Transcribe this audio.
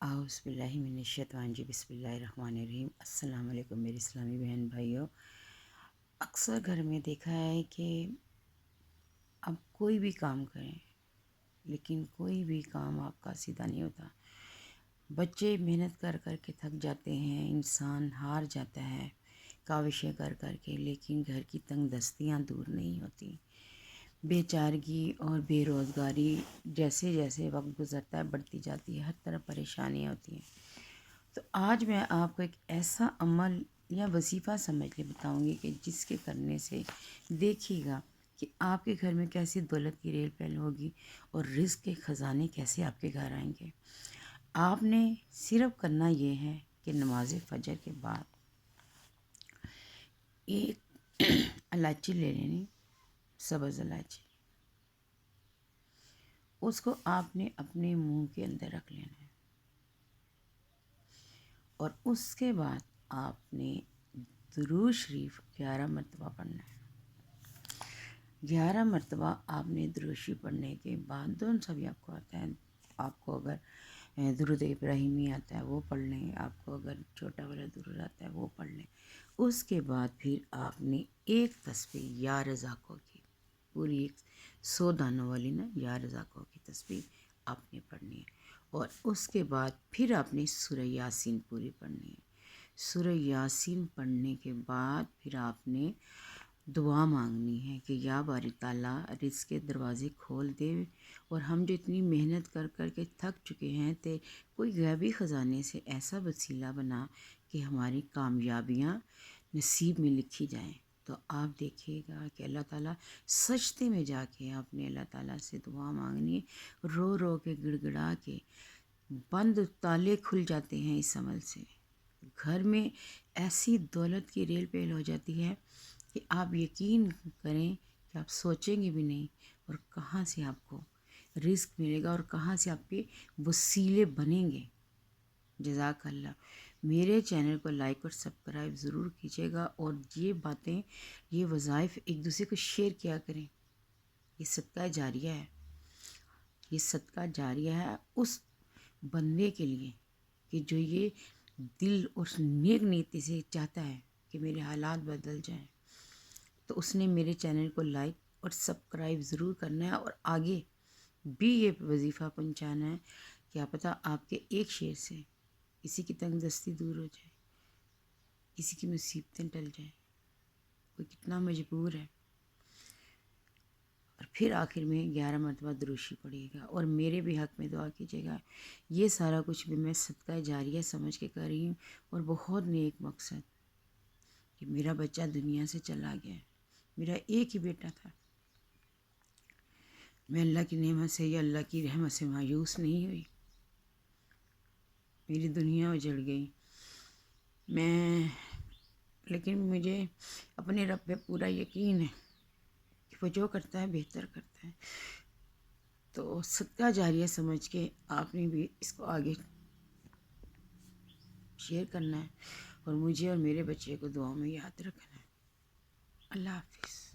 اعوذ باللہ من الشیطان الرجیم، بسم اللہ الرحمن الرحیم۔ السلام علیکم میری اسلامی بہن بھائیوں۔ اکثر گھر میں دیکھا ہے کہ اب کوئی بھی کام کریں لیکن کوئی بھی کام آپ کا سیدھا نہیں ہوتا۔ بچے محنت کر کر کے تھک جاتے ہیں، انسان ہار جاتا ہے کاوشیں کر کر کے، لیکن گھر کی تنگ دستیاں دور نہیں ہوتی۔ بے چارگی اور بے روزگاری جیسے جیسے وقت گزرتا ہے بڑھتی جاتی ہے، ہر طرف پریشانیاں ہوتی ہیں۔ تو آج میں آپ کو ایک ایسا عمل یا وظیفہ سمجھ کے بتاؤں گی کہ جس کے کرنے سے دیکھیے گا کہ آپ کے گھر میں کیسی دولت کی ریل پیل ہوگی اور رزق کے خزانے کیسے آپ کے گھر آئیں گے۔ آپ نے صرف کرنا یہ ہے کہ نماز فجر کے بعد ایک الائچی لے لینی، سبز الائچی، اس کو آپ نے اپنے منہ کے اندر رکھ لینا ہے، اور اس کے بعد آپ نے درود شریف 11 مرتبہ پڑھنا ہے۔ 11 مرتبہ آپ نے درود شریف پڑھنے کے بعد دون سا بھی آپ کو آتا ہے، آپ کو اگر درود ابراہیمی آتا ہے وہ پڑھ لیں، آپ کو اگر چھوٹا والا درود آتا ہے وہ پڑھ لیں۔ اس کے بعد پھر آپ نے ایک تسبیح یا رضا کو کی، پوری 100 دانوں والی نا یا رضا کو کی تسبیح آپ نے پڑھنی ہے، اور اس کے بعد پھر آپ نے سورہ یاسین پوری پڑھنی ہے۔ سورہ یاسین پڑھنے کے بعد پھر آپ نے دعا مانگنی ہے کہ یا باری تعالیٰ رزق کے دروازے کھول دے، اور ہم جو اتنی محنت کر کر کے تھک چکے ہیں تے کوئی غیبی خزانے سے ایسا وسیلہ بنا کہ ہماری کامیابیاں نصیب میں لکھی جائیں۔ تو آپ دیکھیے گا کہ اللہ تعالیٰ سجدے میں جا کے آپ نے اللہ تعالیٰ سے دعا مانگنی ہے، رو رو کے گڑ گڑا کے، بند تالے کھل جاتے ہیں اس عمل سے۔ گھر میں ایسی دولت کی ریل پیل ہو جاتی ہے کہ آپ یقین کریں کہ آپ سوچیں گے بھی نہیں، اور کہاں سے آپ کو رزق ملے گا اور کہاں سے آپ کے وسیلے بنیں گے۔ جزاک اللہ۔ میرے چینل کو لائک اور سبسکرائب ضرور کیجیے گا، اور یہ باتیں، یہ وظائف ایک دوسرے کو شیئر کیا کریں۔ یہ صدقہ جاریہ ہے، یہ صدقہ جاریہ ہے اس بندے کے لیے کہ جو یہ دل اور نیک نیتی سے چاہتا ہے کہ میرے حالات بدل جائیں، تو اس نے میرے چینل کو لائک اور سبسکرائب ضرور کرنا ہے، اور آگے بھی یہ وظیفہ پہنچانا ہے۔ کیا پتہ آپ کے ایک شیئر سے کسی کی تنگ دستی دور ہو جائے، کسی کی مصیبتیں ٹل جائیں، کوئی کتنا مجبور ہے۔ اور پھر آخر میں 11 مرتبہ درود شریف پڑھیے گا، اور میرے بھی حق میں دعا کیجیے گا۔ یہ سارا کچھ بھی میں صدقہ جاریہ سمجھ کے کر رہی ہوں، اور بہت نیک مقصد کہ میرا بچہ دنیا سے چلا گیا ہے، میرا ایک ہی بیٹا تھا۔ میں اللہ کی نعمت سے یا اللہ کی رحمت سے مایوس نہیں ہوئی۔ میری دنیا اجڑ گئی، لیکن مجھے اپنے رب پہ پورا یقین ہے کہ وہ جو کرتا ہے بہتر کرتا ہے۔ تو صدقہ جاریہ سمجھ کے آپ نے بھی اس کو آگے شیئر کرنا ہے، اور مجھے اور میرے بچے کو دعاؤں میں یاد رکھنا ہے۔ اللہ حافظ۔